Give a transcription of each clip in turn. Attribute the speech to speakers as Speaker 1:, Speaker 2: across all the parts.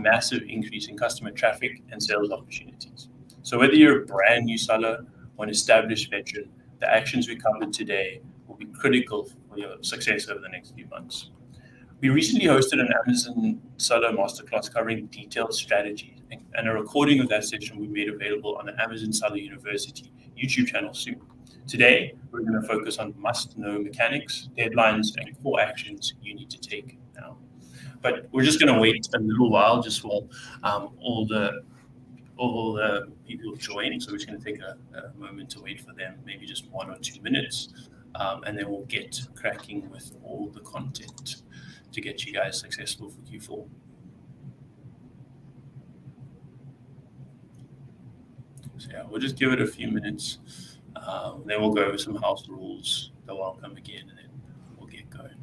Speaker 1: massive increase in customer traffic and sales opportunities. So whether you're a brand new seller or an established veteran, the actions we covered today will be critical for your success over the next few months. We recently hosted an Amazon Seller Masterclass covering detailed strategies, and a recording of that session will be made available on the Amazon Seller University YouTube channel soon. Today, we're going to focus on must-know mechanics, deadlines, and core actions you need to take now. But we're just going to wait a little while just for all the people join. So we're just going to take a moment to wait for them, maybe just 1 or 2 minutes, and then we'll get cracking with all the content to get you guys successful for Q4. So yeah, we'll just give it a few minutes. Then we'll go over some house rules. They'll welcome again, and then we'll get going.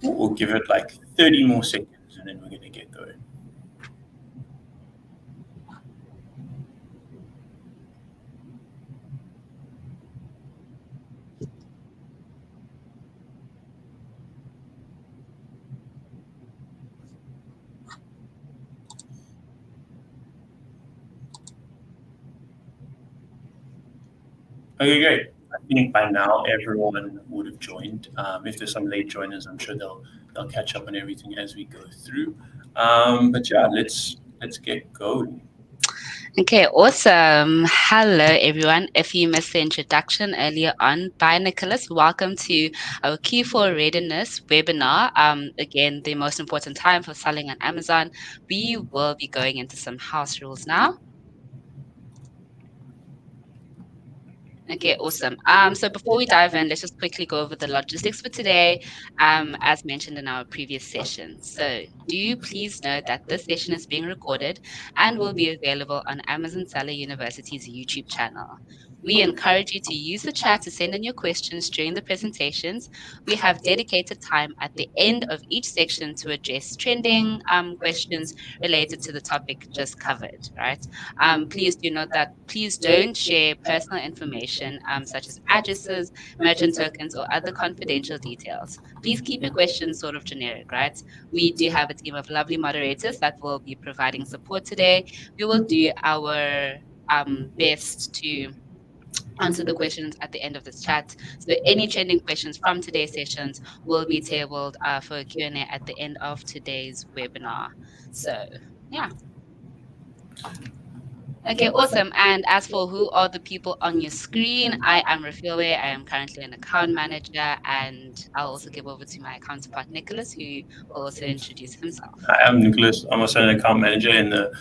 Speaker 1: We'll give it like 30 more seconds, and then we're going to get going. Okay, great. I think by now everyone would have joined. If there's some late joiners, I'm sure they'll catch up on everything as we go through. But yeah, let's get going.
Speaker 2: Okay, awesome. Hello, everyone. If you missed the introduction earlier on by Nicholas, welcome to our Q4 Readiness webinar. Again, the most important time for selling on Amazon. We will be going into some house rules now. Okay, awesome. So before we dive in, let's just quickly go over the logistics for today, as mentioned in our previous session. So do please note that this session is being recorded and will be available on Amazon Seller University's YouTube channel. We encourage you to use the chat to send in your questions during the presentations. We have dedicated time at the end of each section to address trending questions related to the topic just covered, right? Please do note that please don't share personal information such as addresses, merchant tokens, or other confidential details. Please keep your questions sort of generic, right? We do have a team of lovely moderators that will be providing support today. We will do our best to answer the questions at the end of this chat. So any trending questions from today's sessions will be tabled for a Q&A at the end of today's webinar. So yeah. Okay, awesome. And as for who are the people on your screen, I am Rafiwe. I am currently an account manager, and I'll also give over to my counterpart, Nicholas, who will also introduce himself.
Speaker 1: Hi, I'm Nicholas. I'm also an account manager in the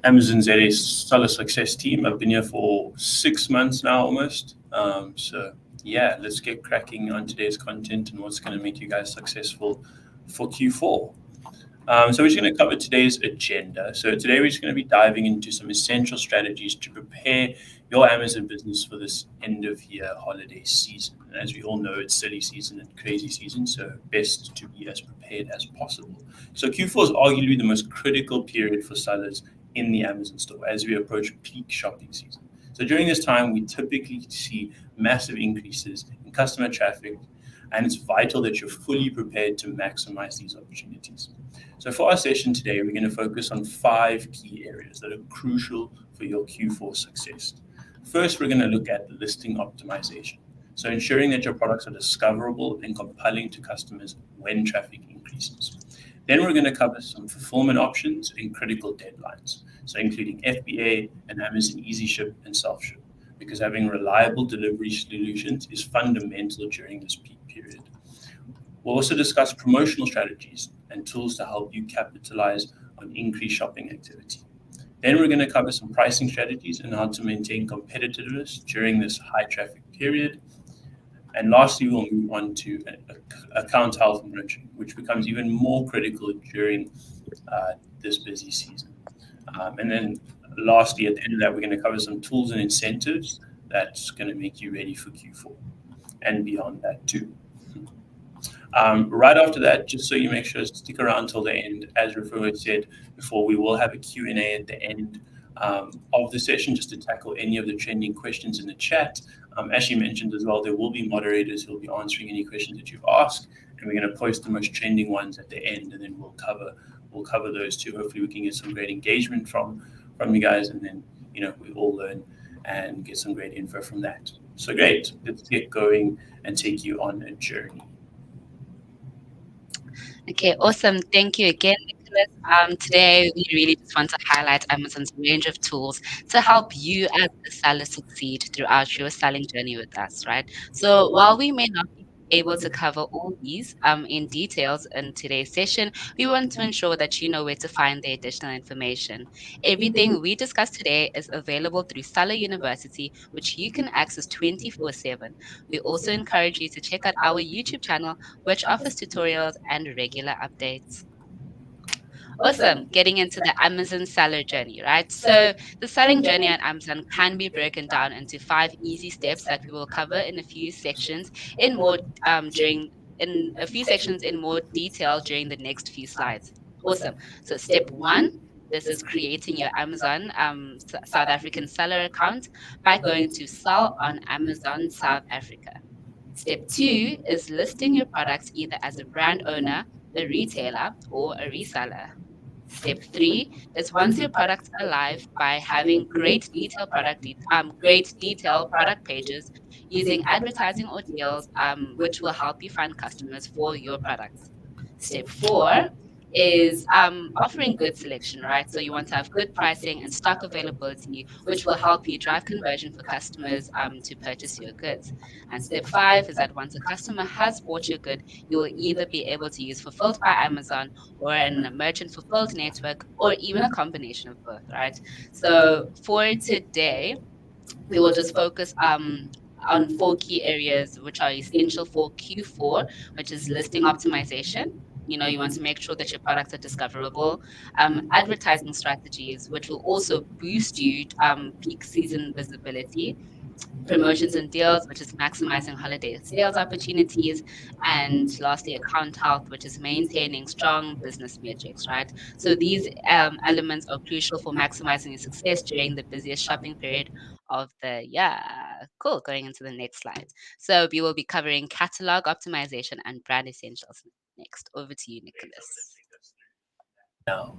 Speaker 1: Amazon ZA Seller Success team. I've been here for 6 months now almost. So yeah, let's get cracking on today's content and what's going to make you guys successful for Q4. So we're just going to cover today's agenda. So today we're just going to be diving into some essential strategies to prepare your Amazon business for this end of year holiday season. And as we all know, it's silly season and crazy season, so best to be as prepared as possible. So Q4 is arguably the most critical period for sellers in the Amazon store as we approach peak shopping season. So during this time, we typically see massive increases in customer traffic, and it's vital that you're fully prepared to maximize these opportunities. So for our session today, we're going to focus on 5 key areas that are crucial for your Q4 success. First, we're going to look at listing optimization. So ensuring that your products are discoverable and compelling to customers when traffic increases. Then we're going to cover some fulfillment options and critical deadlines. So including FBA and Amazon Easy Ship and Self Ship, because having reliable delivery solutions is fundamental during this peak period. We'll also discuss promotional strategies and tools to help you capitalize on increased shopping activity. Then we're going to cover some pricing strategies and how to maintain competitiveness during this high traffic period. And lastly, we'll move on to account health and nurturing, which becomes even more critical during this busy season. And then lastly, at the end of that, we're going to cover some tools and incentives that's going to make you ready for Q4 and beyond that too. Right after that, just so you make sure to stick around till the end, as Rafu said before, we will have a Q&A at the end of the session just to tackle any of the trending questions in the chat. As she mentioned as well, there will be moderators who will be answering any questions that you've asked, and we're going to post the most trending ones at the end, and then we'll cover those too. Hopefully, we can get some great engagement from you guys, and then we all learn and get some great info from that. So great, let's get going and take you on a journey.
Speaker 2: Okay, awesome. Thank you again, Nicholas. Today, we really just want to highlight Amazon's range of tools to help you as a seller succeed throughout your selling journey with us, right? So while we may not be able to cover all these in details in today's session, we want to ensure that you know where to find the additional information. Everything we discussed today is available through Seller University, which you can access 24/7. We also encourage you to check out our YouTube channel, which offers tutorials and regular updates. Awesome. Getting into the Amazon seller journey, right? So the selling journey on Amazon can be broken down into 5 easy steps that we will cover in a few sections in more during in a few sections in more detail during the next few slides. Awesome. So step one. This is creating your Amazon South African seller account by going to Sell on Amazon South Africa. Step two is listing your products either as a brand owner, a retailer, or a reseller. Step three is once your products are live by having great detail product pages using advertising or deals, which will help you find customers for your products. Step four is offering good selection, right? So you want to have good pricing and stock availability, which will help you drive conversion for customers to purchase your goods. And step five is that once a customer has bought your good, you will either be able to use Fulfilled by Amazon or an merchant fulfilled network or even a combination of both, right? So for today, we will just focus on 4 key areas which are essential for Q4, which is listing optimization. You want to make sure that your products are discoverable. Advertising strategies, which will also boost you peak season visibility. Promotions and deals, which is maximizing holiday sales opportunities. And lastly, account health, which is maintaining strong business metrics, right? So these elements are crucial for maximizing your success during the busiest shopping period of the year. Cool. Going into the next slide. So we will be covering catalog optimization and brand essentials next. Over to you, Nicholas.
Speaker 1: Now,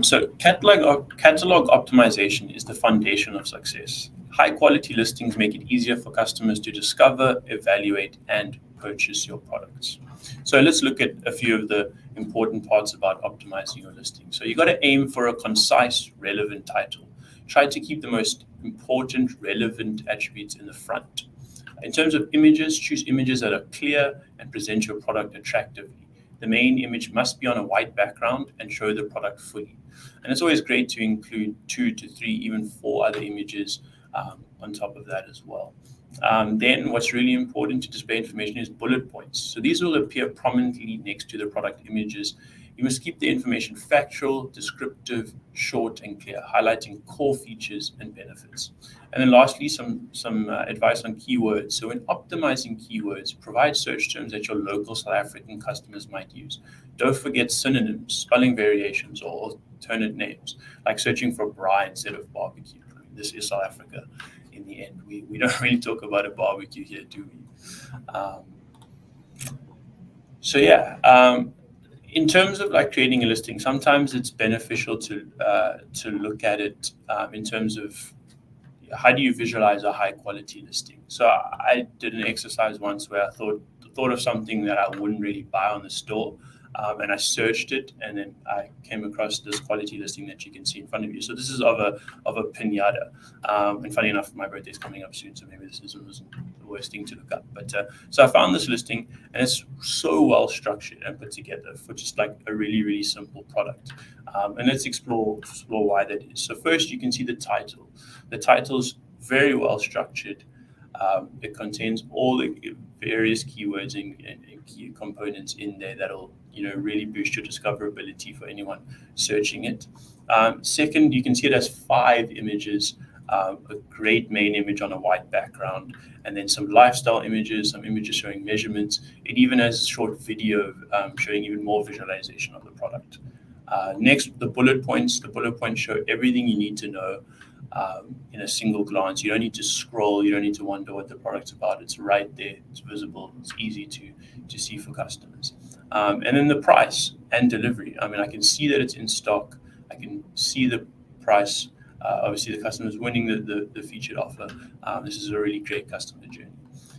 Speaker 1: so catalog optimization is the foundation of success. High quality listings make it easier for customers to discover, evaluate, and purchase your products. So let's look at a few of the important parts about optimizing your listing. So you got to aim for a concise, relevant title. Try to keep the most important, relevant attributes in the front. In terms of images, choose images that are clear and present your product attractively. The main image must be on a white background and show the product fully. And it's always great to include 2 to 3, even 4 other images on top of that as well. Then what's really important to display information is bullet points. So these will appear prominently next to the product images. You must keep the information factual, descriptive, short, and clear, highlighting core features and benefits. And then lastly, some advice on keywords. So when optimizing keywords, provide search terms that your local South African customers might use. Don't forget synonyms, spelling variations, or alternate names, like searching for braai instead of barbecue. This is South Africa. In the end, we don't really talk about a barbecue here, do we? So yeah, in terms of like creating a listing, sometimes it's beneficial to look at it in terms of how do you visualize a high quality listing. So I did an exercise once where I thought of something that I wouldn't really buy on the store. And I searched it, and then I came across this quality listing that you can see in front of you. So this is of a pinata. And funny enough, my birthday is coming up soon, so maybe this wasn't the worst thing to look up. But so I found this listing, and it's so well structured and put together for just like a really, really simple product. And let's explore why that is. So first, you can see the title. The title's very well structured. It contains all the various keywords and key components in there that'll really boost your discoverability for anyone searching it. Second, you can see it has 5 images, a great main image on a white background, and then some lifestyle images, some images showing measurements. It even has a short video showing even more visualization of the product. Next, the bullet points. The bullet points show everything you need to know in a single glance. You don't need to scroll. You don't need to wonder what the product's about. It's right there. It's visible. It's easy to see for customers. And then the price and delivery. I mean, I can see that it's in stock. I can see the price. Obviously, the customer is winning the featured offer. This is a really great customer journey.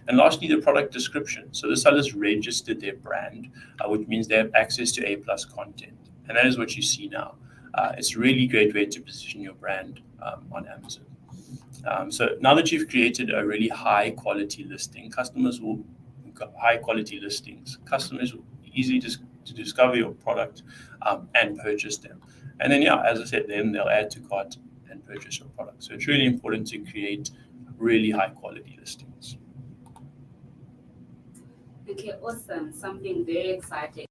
Speaker 1: And lastly, the product description. So the sellers registered their brand, which means they have access to A+ content. And that is what you see now. It's a really great way to position your brand on Amazon. So now that you've created a really high quality listing, high quality listings. Customers will easily to discover your product and purchase them. And then, yeah, as I said, then they'll add to cart and purchase your product. So it's really important to create really high quality listings.
Speaker 2: Okay, awesome. Something very exciting.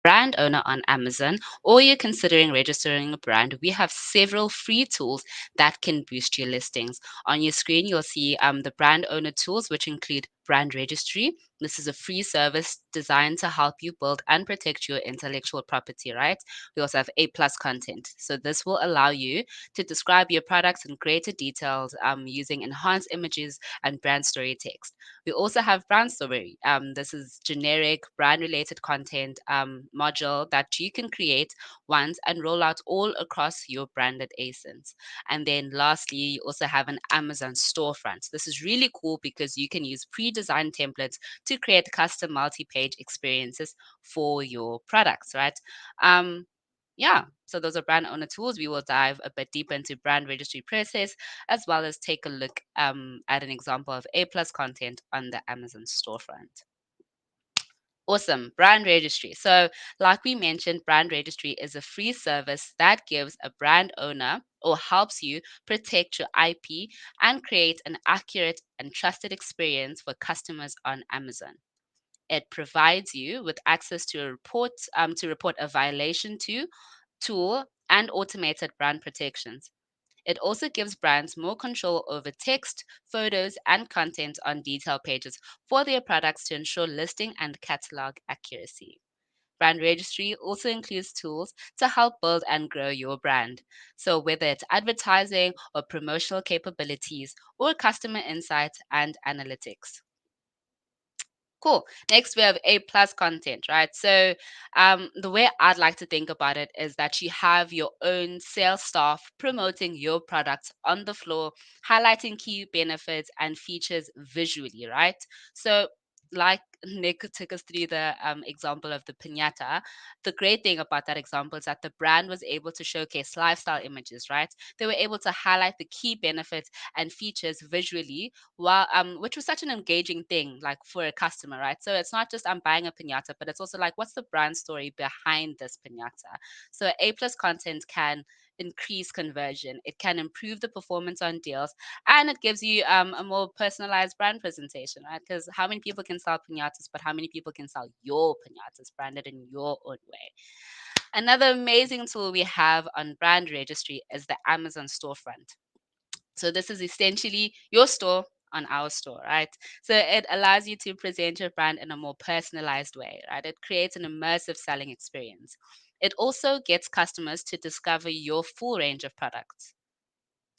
Speaker 2: Brand owner on Amazon, or you're considering registering a brand, we have several free tools that can boost your listings. On your screen, you'll see the brand owner tools, which include brand registry. This is a free service designed to help you build and protect your intellectual property, right? We also have A plus content. So this will allow you to describe your products in greater details using enhanced images and brand story text. We also have Brand Story. This is generic brand related content module that you can create once and roll out all across your branded ASINs. And then lastly, you also have an Amazon storefront. This is really cool because you can use pre-designed templates to create custom multi-page experiences for your products, right? Yeah, so those are brand owner tools. We will dive a bit deeper into brand registry process, as well as take a look at an example of A plus content on the Amazon storefront. Awesome. Brand registry. So, like we mentioned, brand registry is a free service that gives a brand owner or helps you protect your IP and create an accurate and trusted experience for customers on Amazon. It provides you with access to report a violation to tool and automated brand protections. It also gives brands more control over text, photos, and content on detail pages for their products to ensure listing and catalog accuracy. Brand registry also includes tools to help build and grow your brand. So, whether it's advertising or promotional capabilities or customer insights and analytics. Cool. Next, we have A plus content, right? So, the way I'd like to think about it is that you have your own sales staff promoting your products on the floor, highlighting key benefits and features visually, right? So, like Nick took us through the example of the pinata, the great thing about that example is that the brand was able to showcase lifestyle images, right? They were able to highlight the key benefits and features visually which was such an engaging thing like for a customer, right? So it's not just I'm buying a piñata, but it's also like what's the brand story behind this piñata. So A plus content can increase conversion, it can improve the performance on deals, and it gives you a more personalized brand presentation, right? Because how many people can sell piñatas, but how many people can sell your piñatas branded in your own way? Another amazing tool we have on brand registry is the Amazon storefront. So this is essentially your store on our store, right? So it allows you to present your brand in a more personalized way, right? It creates an immersive selling experience. It also gets customers to discover your full range of products.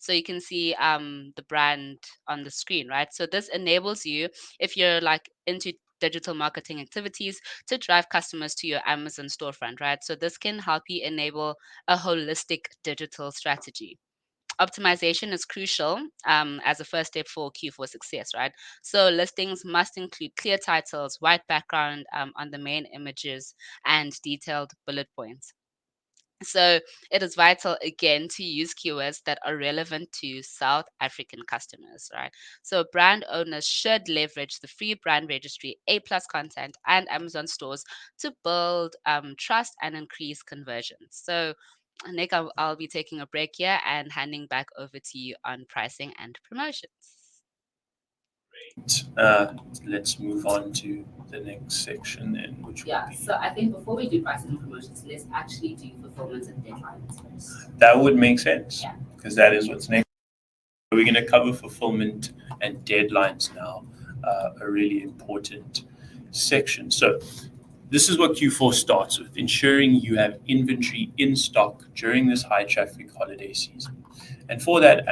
Speaker 2: So you can see the brand on the screen, right? So this enables you, if you're like into digital marketing activities, to drive customers to your Amazon storefront, right? So this can help you enable a holistic digital strategy. Optimization is crucial as a first step for Q4 success, right? So listings must include clear titles, white background on the main images, and detailed bullet points. So it is vital again to use keywords that are relevant to South African customers, right? So brand owners should leverage the free brand registry, A plus content, and Amazon stores to build trust and increase conversions. So Nick, I'll be taking a break here and handing back over to you on pricing and promotions.
Speaker 1: Uh, let's move on to the next section then, which will be...
Speaker 2: So I think before we do pricing and promotions, let's actually do fulfillment and deadlines first.
Speaker 1: That would make sense,
Speaker 2: Yeah.
Speaker 1: because that is what's next. We're going to cover fulfillment and deadlines now, a really important section. So this is what Q4 starts with, ensuring you have inventory in stock during this high traffic holiday season. And for that,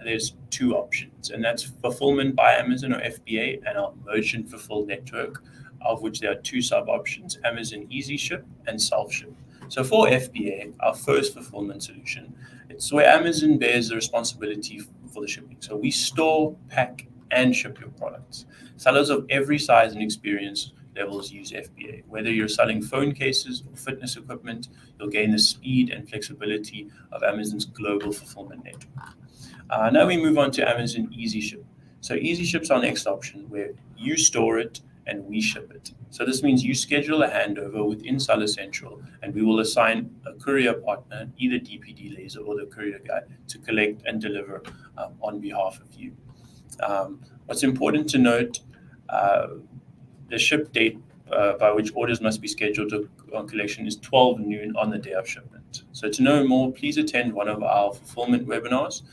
Speaker 1: there's two options, and that's fulfillment by Amazon or FBA and our merchant fulfilled network, of which there are two sub options, Amazon Easy Ship and Self Ship. So for FBA, our first fulfillment solution, it's where Amazon bears the responsibility for the shipping. So we store, pack, and ship your products. Sellers of every size and experience levels use FBA. Whether you're selling phone cases or fitness equipment, you'll gain the speed and flexibility of Amazon's global fulfillment network. Now we move on to Amazon Easy Ship. So Easy Ship's our next option, where you store it and we ship it. So this means you schedule a handover within Seller Central, and we will assign a courier partner, either DPD Laser or the courier guy, to collect and deliver on behalf of you. What's important to note, the ship date by which orders must be scheduled on collection is 12 noon on the day of shipment. So to know more, please attend one of our fulfillment webinars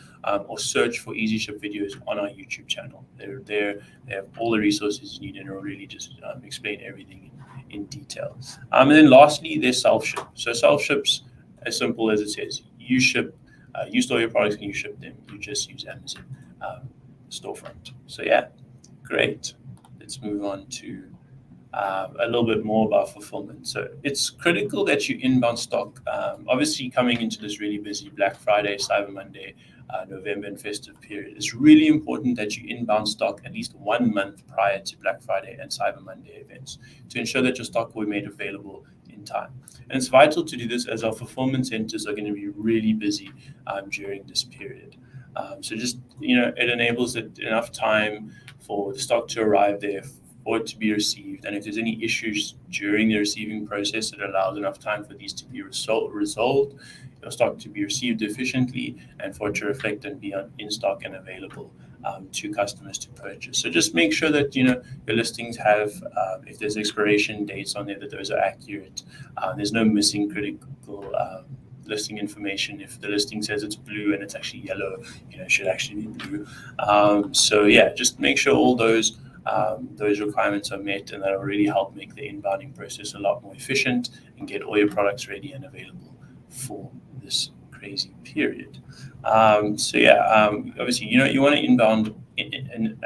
Speaker 1: or search for Easy Ship videos on our YouTube channel. They're there. They have all the resources you need and will really just explain everything in detail. And then lastly, there's self-ship. So self-ship's as simple as it says. You ship, you store your products and you ship them. You just use Amazon storefront. So yeah, great. Let's move on to a little bit more about fulfillment. So it's critical that you inbound stock. Obviously, coming into this really busy Black Friday, Cyber Monday, November and festive period, it's really important that you inbound stock at least 1 month prior to Black Friday and Cyber Monday events to ensure that your stock will be made available in time. And it's vital to do this as our fulfillment centers are going to be really busy during this period. So just, it enables it enough time for the stock to arrive there, for it to be received. And if there's any issues during the receiving process, it allows enough time for these to be resolved, your stock to be received efficiently, and for it to reflect and be in stock and available to customers to purchase. So just make sure that your listings have, if there's expiration dates on there, that those are accurate. There's no missing critical listing information. If the listing says it's blue and it's actually yellow, it should actually be blue. So yeah, just make sure all those requirements are met, and that'll really help make the inbounding process a lot more efficient and get all your products ready and available for this crazy period. Obviously, you want to inbound in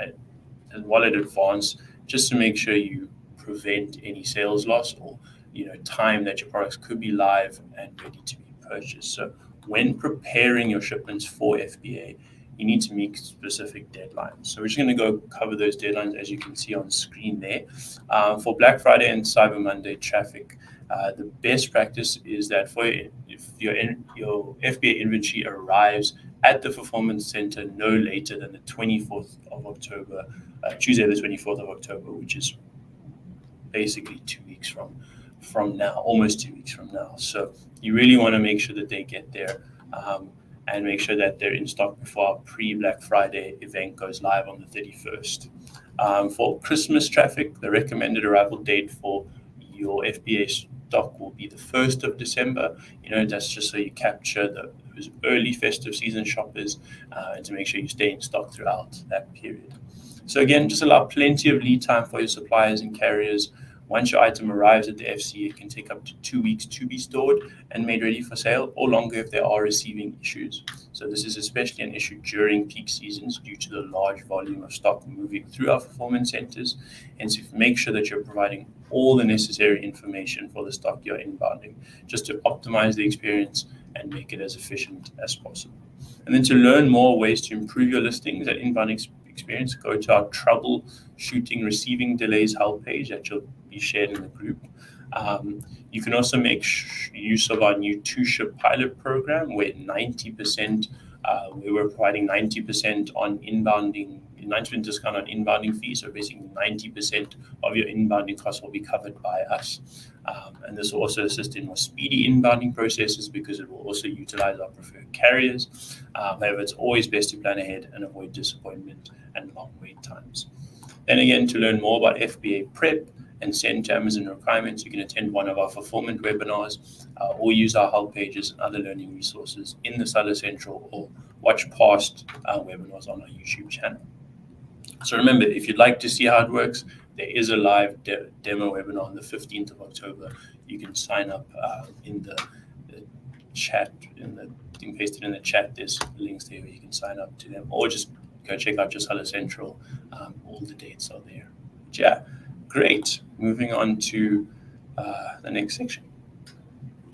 Speaker 1: well in advance, just to make sure you prevent any sales loss or time that your products could be live and ready to be purchased. So when preparing your shipments for FBA, you need to meet specific deadlines. So we're just going to go cover those deadlines as you can see on the screen there. For Black Friday and Cyber Monday traffic, the best practice is that if your FBA inventory arrives at the fulfillment center no later than the 24th of October, Tuesday the 24th of October, which is basically 2 weeks from now, almost 2 weeks from now. So you really want to make sure that they get there and make sure that they're in stock before our pre-Black Friday event goes live on the 31st. For Christmas traffic, the recommended arrival date for your FBA stock will be the 1st of December. That's just so you capture those early festive season shoppers and to make sure you stay in stock throughout that period. So again, just allow plenty of lead time for your suppliers and carriers. Once your item arrives at the FC, it can take up to 2 weeks to be stored and made ready for sale, or longer if they are receiving issues. So this is especially an issue during peak seasons due to the large volume of stock moving through our fulfillment centers. Hence, make sure that you're providing all the necessary information for the stock you're inbounding, just to optimize the experience and make it as efficient as possible. And then to learn more ways to improve your listings and inbound experience, go to our troubleshooting receiving delays help page that you'll be shared in the group. You can also make use of our new 2-ship pilot program, where 90%, we were providing 90% on inbounding, 90% discount on inbounding fees. So basically 90% of your inbounding costs will be covered by us. And this will also assist in more speedy inbounding processes because it will also utilize our preferred carriers. However, it's always best to plan ahead and avoid disappointment and long wait times. Then again, to learn more about FBA prep and send to Amazon requirements, you can attend one of our fulfillment webinars or use our help pages and other learning resources in the Seller Central, or watch past webinars on our YouTube channel. So remember, if you'd like to see how it works, there is a live demo webinar on the 15th of October. You can sign up in the chat, you can paste it in the chat. There's links there where you can sign up to them, or just go check out your Seller Central. All the dates are there. But yeah, great. Moving on to the next section.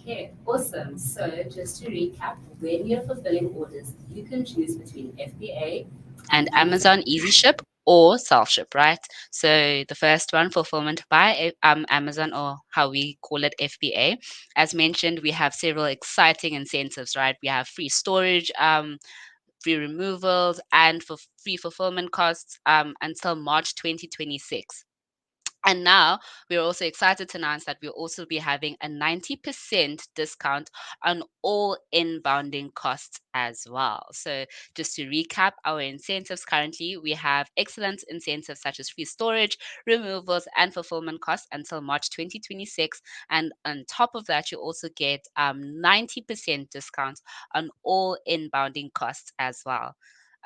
Speaker 3: Okay, awesome. So just to recap, when you're fulfilling orders, you can choose between FBA
Speaker 2: and Amazon Easy Ship or self ship, right? So the first one, fulfillment by Amazon, or how we call it, FBA. As mentioned, we have several exciting incentives, right? We have free storage, free removals, and for free fulfillment costs until March 2026. And now we're also excited to announce that we'll also be having a 90% discount on all inbounding costs as well. So just to recap our incentives currently, we have excellent incentives such as free storage, removals, and fulfillment costs until March 2026. And on top of that, you also get 90% discount on all inbounding costs as well.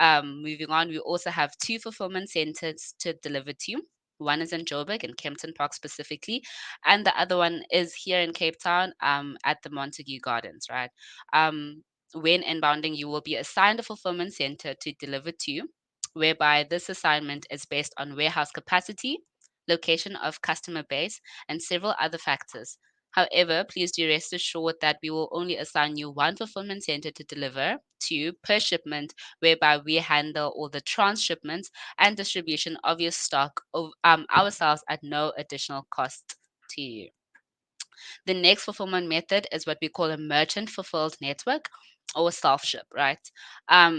Speaker 2: Moving on, we also have 2 fulfillment centers to deliver to. One is in Joburg and Kempton Park specifically, and the other one is here in Cape Town at the Montague Gardens, right? When inbounding, you will be assigned a fulfillment center to deliver to, whereby this assignment is based on warehouse capacity, location of customer base, and several other factors. However, please do rest assured that we will only assign you one fulfillment center to deliver to per shipment, whereby we handle all the transshipments and distribution of your stock ourselves at no additional cost to you. The next fulfillment method is what we call a merchant fulfilled network or self ship, right?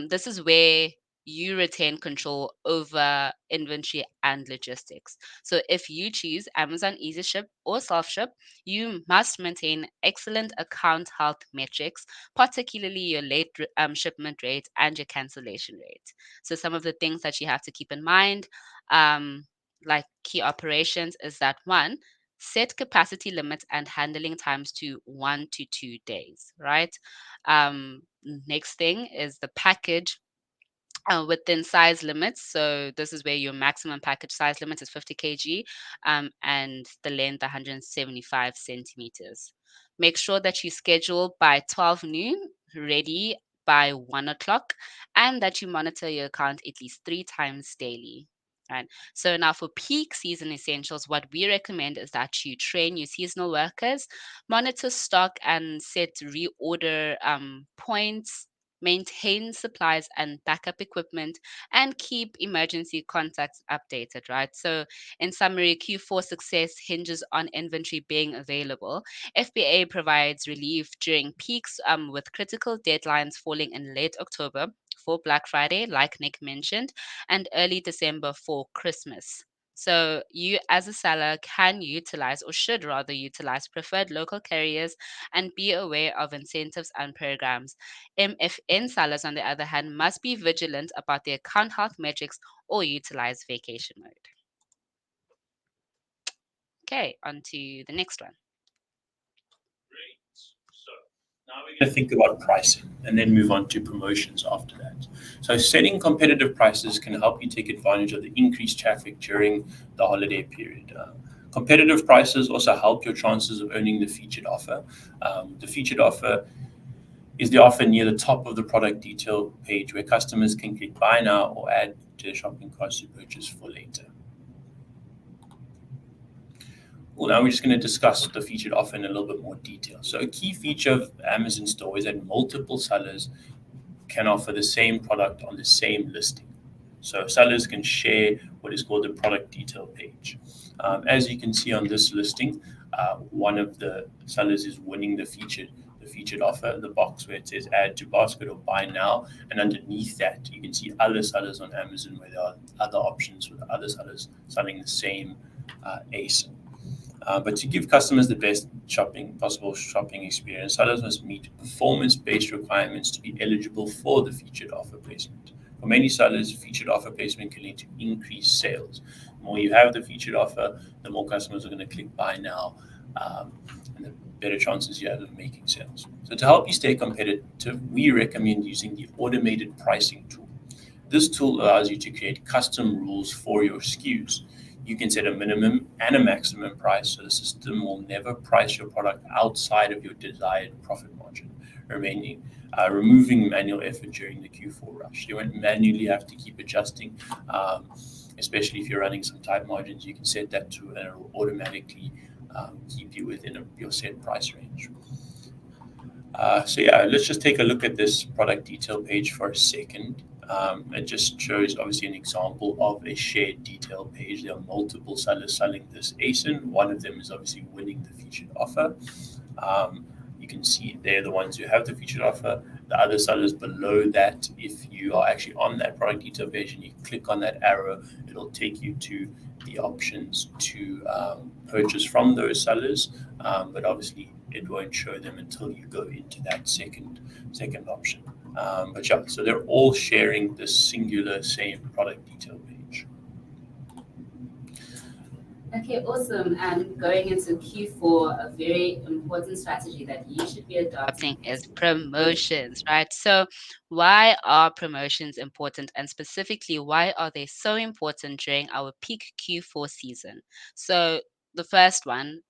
Speaker 2: This is where you retain control over inventory and logistics. So if you choose Amazon Easy Ship or self ship, you must maintain excellent account health metrics, particularly your late shipment rate and your cancellation rate. So some of the things that you have to keep in mind, like key operations, is that one, set capacity limits and handling times to 1 to 2 days, right? Next thing is the package within size limits. So this is where your maximum package size limit is 50 kg and the length 175 centimeters. Make sure that you schedule by 12 noon, ready by 1 o'clock, and that you monitor your account at least 3 times daily. Right. So now for peak season essentials, what we recommend is that you train your seasonal workers, monitor stock and set reorder points, maintain supplies and backup equipment, and keep emergency contacts updated, right? So, in summary, Q4 success hinges on inventory being available. FBA provides relief during peaks with critical deadlines falling in late October for Black Friday, like Nick mentioned, and early December for Christmas. So you as a seller can utilize, or should rather utilize, preferred local carriers and be aware of incentives and programs. MFN sellers, on the other hand, must be vigilant about their account health metrics or utilize vacation mode. Okay, on to the next one.
Speaker 1: Great. So now we're going to think about pricing and then move on to promotions after that. So setting competitive prices can help you take advantage of the increased traffic during the holiday period. Competitive prices also help your chances of earning the featured offer. The featured offer is the offer near the top of the product detail page where customers can click buy now or add to their shopping carts to purchase for later. Well, now we're just going to discuss the featured offer in a little bit more detail. So a key feature of Amazon Store is that multiple sellers can offer the same product on the same listing. So sellers can share what is called the product detail page. As you can see on this listing, one of the sellers is winning the featured offer, the box where it says add to basket or buy now, and underneath that you can see other sellers on Amazon where there are other options with other sellers selling the same ASIN. But to give customers the best possible shopping experience, sellers must meet performance-based requirements to be eligible for the featured offer placement. For many sellers, featured offer placement can lead to increased sales. The more you have the featured offer, the more customers are going to click buy now, and the better chances you have of making sales. So to help you stay competitive, we recommend using the automated pricing tool. This tool allows you to create custom rules for your SKUs. You can set a minimum and a maximum price, so the system will never price your product outside of your desired profit margin, removing manual effort during the Q4 rush. You won't manually have to keep adjusting, especially if you're running some tight margins. You can set that to and it'll automatically keep you within your set price range. So yeah, let's just take a look at this product detail page for a second. It just shows obviously an example of a shared detail page. There are multiple sellers selling this ASIN. One of them is obviously winning the featured offer. You can see they're the ones who have the featured offer. The other sellers below that, if you are actually on that product detail page and you click on that arrow, it'll take you to the options to purchase from those sellers. But obviously it won't show them until you go into that second option. But yeah, so they're all sharing this singular same product detail page.
Speaker 3: Okay, awesome. And going into Q4, a very important strategy that you should be adopting
Speaker 2: Is promotions, right? So why are promotions important, and specifically why are they so important during our peak Q4 season? So the first one,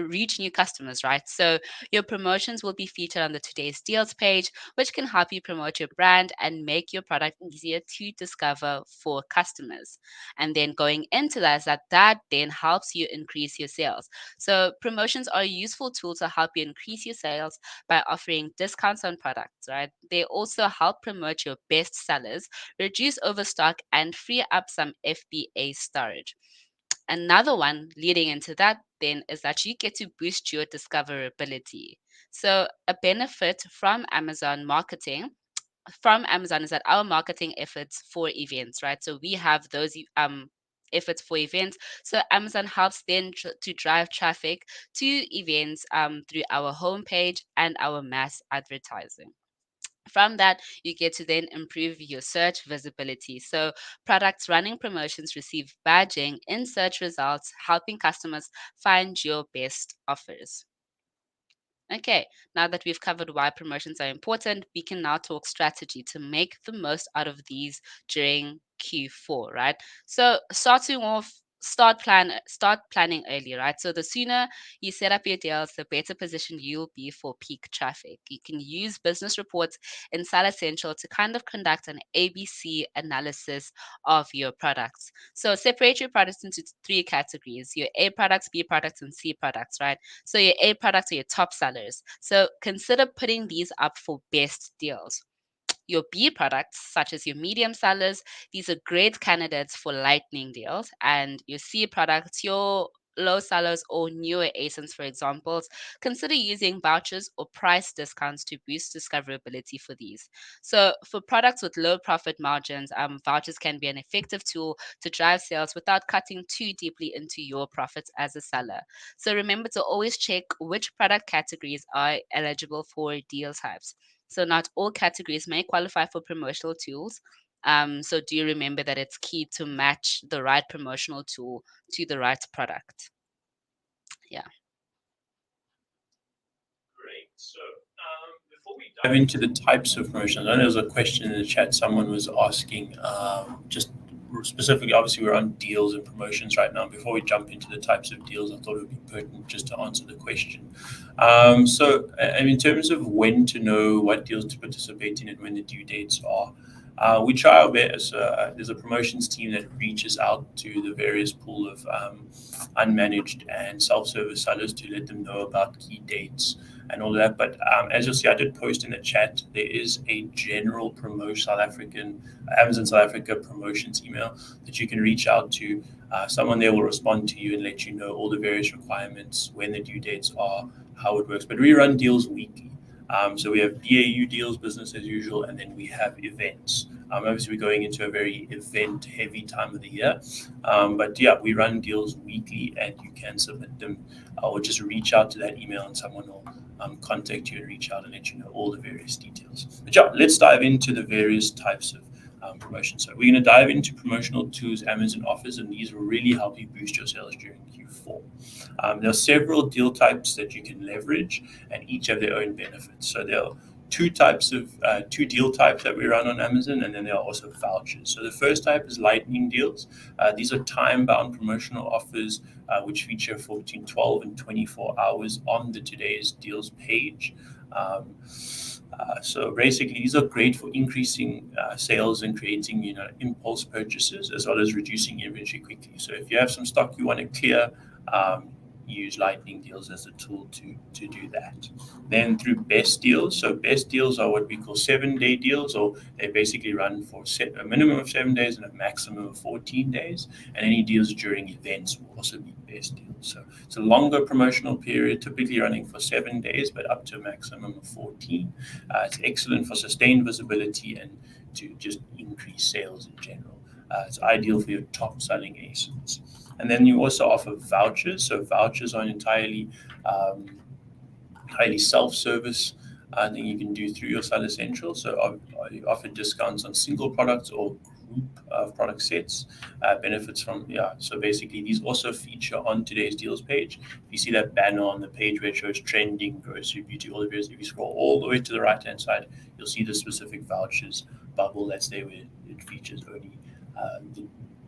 Speaker 2: reach new customers, right? So your promotions will be featured on the today's deals page, which can help you promote your brand and make your product easier to discover for customers. And then going into that is that then helps you increase your sales. So promotions are a useful tool to help you increase your sales by offering discounts on products, right? They also help promote your best sellers, reduce overstock, and free up some FBA storage. Another one leading into that then is that you get to boost your discoverability. So a benefit from Amazon is that our marketing efforts for events, right? So we have those efforts for events. So Amazon helps then to drive traffic to events through our homepage and our mass advertising. From that, you get to then improve your search visibility. So, products running promotions receive badging in search results, helping customers find your best offers. Okay, now that we've covered why promotions are important, we can now talk strategy to make the most out of these during Q4, right? So, starting off, start planning early, right? So the sooner you set up your deals, the better position you'll be for peak traffic. You can use business reports in Seller Central to kind of conduct an ABC analysis of your products. So separate your products into three categories: your A products, B products, and C products, right? So your A products are your top sellers. So consider putting these up for best deals. Your B products, such as your medium sellers, these are great candidates for lightning deals. And your C products, your low sellers or newer ASINs, for examples, consider using vouchers or price discounts to boost discoverability for these. So for products with low profit margins, vouchers can be an effective tool to drive sales without cutting too deeply into your profits as a seller. So remember to always check which product categories are eligible for deal types. So not all categories may qualify for promotional tools. So do you remember that it's key to match the right promotional tool to the right product? Yeah.
Speaker 1: Great. So before we dive into the types of promotions, I know there's a question in the chat. Someone was asking just specifically, obviously we're on deals and promotions right now. Before we jump into the types of deals, I thought it would be pertinent just to answer the question. So in terms of when to know what deals to participate in and when the due dates are, we try our best. There's a promotions team that reaches out to the various pool of unmanaged and self-service sellers to let them know about key dates and all that. But as you'll see, I did post in the chat, there is a general Amazon South Africa promotions email that you can reach out to. Someone there will respond to you and let you know all the various requirements, when the due dates are, how it works. But we run deals weekly. So we have BAU deals, business as usual, and then we have events. Obviously, we're going into a very event-heavy time of the year. But yeah, we run deals weekly, and you can submit them or just reach out to that email, and someone will contact you and reach out and let you know all the various details. But yeah, let's dive into the various types of promotions. So we're going to dive into promotional tools Amazon offers, and these will really help you boost your sales during Q4. There are several deal types that you can leverage, and each have their own benefits. So there are two deal types that we run on Amazon, and then there are also vouchers. So the first type is lightning deals. These are time-bound promotional offers which feature for between 12 and 24 hours on the today's deals page. So basically, these are great for increasing sales and creating, impulse purchases, as well as reducing inventory quickly. So if you have some stock you want to clear, use lightning deals as a tool to do that. Then through best deals. So best deals are what we call 7-day deals, or they basically run for a minimum of 7 days and a maximum of 14 days. And any deals during events will also be best deals. So it's a longer promotional period, typically running for 7 days, but up to a maximum of 14. It's excellent for sustained visibility and to just increase sales in general. It's ideal for your top selling ASINs. And then you also offer vouchers. So vouchers are an entirely self-service thing you can do through your Seller Central. So you offer discounts on single products or group of product sets, benefits from, so basically these also feature on today's deals page. If you see that banner on the page where it shows trending, grocery, beauty, all the videos, if you scroll all the way to the right-hand side, you'll see the specific vouchers bubble that's there where it features only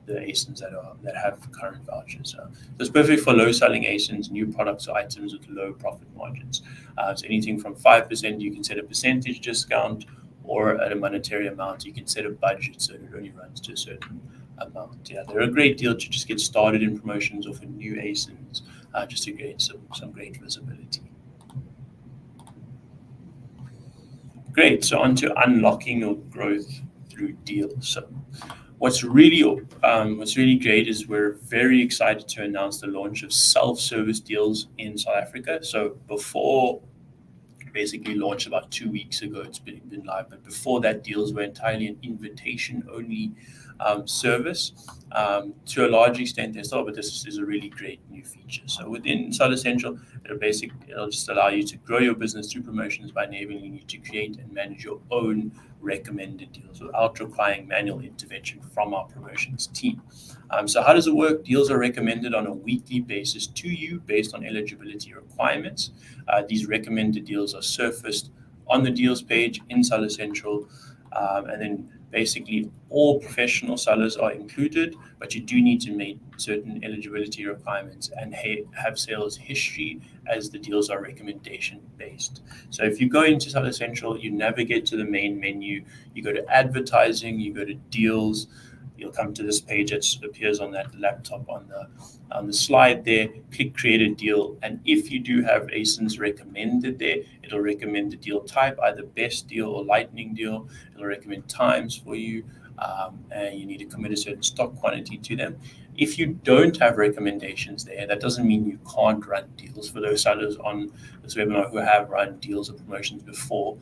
Speaker 1: the ASINs that have current vouchers. So it's perfect for low-selling ASINs, new products or items with low profit margins. So anything from 5%, you can set a percentage discount, or at a monetary amount, you can set a budget so it only runs to a certain amount. Yeah, they're a great deal to just get started in promotions or for new ASINs, just to gain some great visibility. Great. So on to unlocking your growth through deals. So what's really great is we're very excited to announce the launch of self-service deals in South Africa. So before basically launched about 2 weeks ago, it's been live, but before that, deals were entirely an invitation-only service. To a large extent, they still, but this is a really great new feature. So within Seller Central, it'll just allow you to grow your business through promotions by enabling you to create and manage your own recommended deals without requiring manual intervention from our promotions team. So how does it work? Deals are recommended on a weekly basis to you based on eligibility requirements. These recommended deals are surfaced on the deals page in Seller Central, and then basically all professional sellers are included, but you do need to meet certain eligibility requirements and have sales history, as the deals are recommendation based. So if you go into Seller Central, you navigate to the main menu, you go to advertising, you go to deals, you'll come to this page that appears on that laptop on the slide there. Click create a deal, and if you do have ASINs recommended there, it'll recommend the deal type, either best deal or lightning deal. It'll recommend times for you, and you need to commit a certain stock quantity to them. If you don't have recommendations there, that doesn't mean you can't run deals. For those sellers on this webinar who have run deals or promotions before,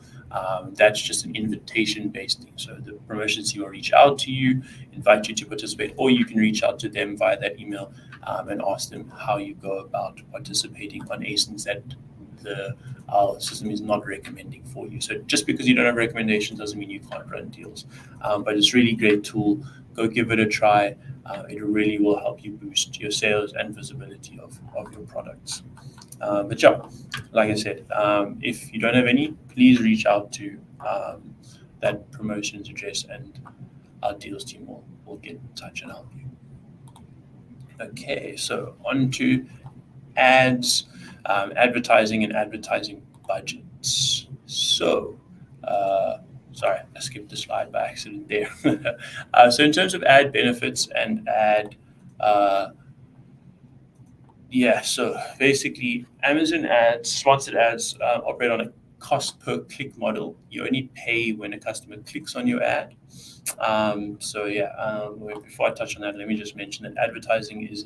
Speaker 1: that's just an invitation-based thing. So the promotions team will reach out to you, invite you to participate, or you can reach out to them via that email and ask them how you go about participating on ASINs that our system is not recommending for you. So just because you don't have recommendations doesn't mean you can't run deals. But it's a really great tool. Go give it a try. It really will help you boost your sales and visibility of your products. But yeah, like I said, if you don't have any, please reach out to that promotions address, and our deals team will get in touch and help you. Okay, so on to ads, advertising and advertising budgets. So, sorry, I skipped the slide by accident there. So in terms of ad benefits and ad, so basically Amazon ads, sponsored ads operate on a cost per click model. You only pay when a customer clicks on your ad. Before I touch on that, let me just mention that advertising is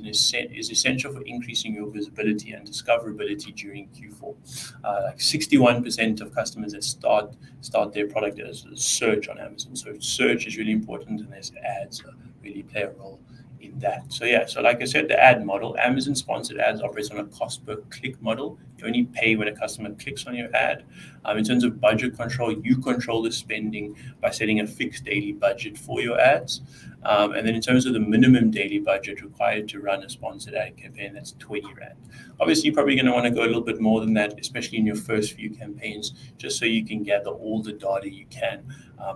Speaker 1: essential for increasing your visibility and discoverability during Q4. Like 61% of customers that start their product as a search on Amazon. So search is really important, and there's ads really play a role in that. So yeah, so like I said, the ad model, Amazon sponsored ads operates on a cost per click model. You only pay when a customer clicks on your ad. In terms of budget control, you control the spending by setting a fixed daily budget for your ads. And then in terms of the minimum daily budget required to run a sponsored ad campaign, that's 20 Rand. Obviously, you're probably going to want to go a little bit more than that, especially in your first few campaigns, just so you can gather all the data you can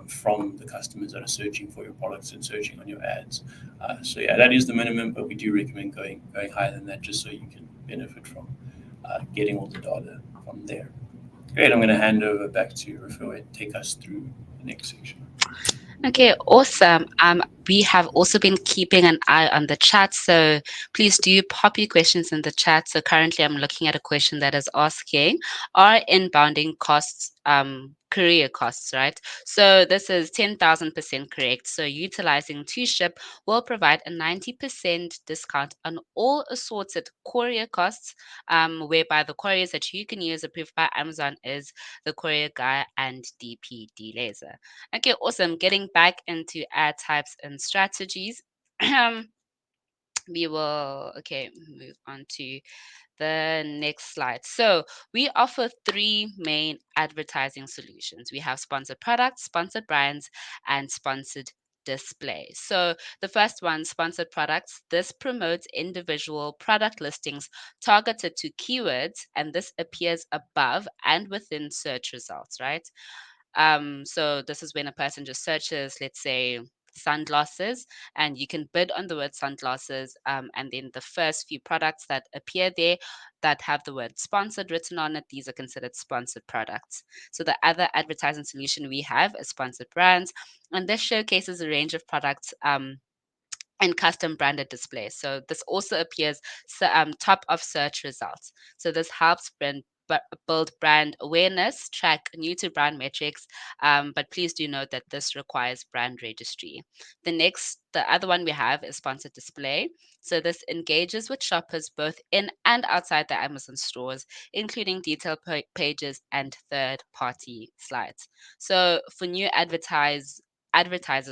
Speaker 1: from the customers that are searching for your products and searching on your ads. So yeah, that is the minimum, but we do recommend going higher than that, just so you can benefit from getting all the data from there. Great, I'm going to hand over back to Rafael and take us through the next section.
Speaker 2: Okay, awesome. We have also been keeping an eye on the chat, so please do pop your questions in the chat. So currently I'm looking at a question that is asking, are inbounding costs courier costs, right? So this is 10,000% correct. So utilizing 2Ship will provide a 90% discount on all assorted courier costs, whereby the couriers that you can use approved by Amazon is the Courier Guy and DPD Laser. Okay, awesome. Getting back into ad types and strategies. We will, move on to the next slide. So we offer three main advertising solutions. We have sponsored products, sponsored brands, and sponsored display. So the first one, sponsored products, this promotes individual product listings targeted to keywords, and this appears above and within search results, right? So this is when a person just searches, let's say, sunglasses, and you can bid on the word sunglasses, and then the first few products that appear there that have the word sponsored written on it, these are considered sponsored products. So the other advertising solution we have is sponsored brands, and this showcases a range of products and custom branded displays. So this also appears top of search results. So this helps build brand awareness, track new to brand metrics, but please do note that this requires brand registry. The other one we have is sponsored display. So this engages with shoppers both in and outside the Amazon stores, including detailed pages and third-party slides. So for new advertisers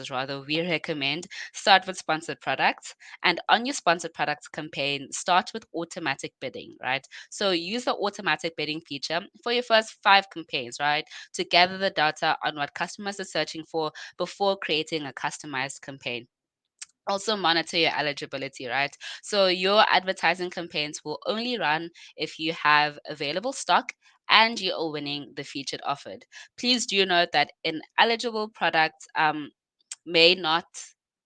Speaker 2: rather, we recommend start with sponsored products, and on your sponsored products campaign, start with automatic bidding, right? So use the automatic bidding feature for your first 5 campaigns, right, to gather the data on what customers are searching for before creating a customized campaign. Also monitor your eligibility, right? So your advertising campaigns will only run if you have available stock and you are winning the featured offered. Please do note that ineligible products may not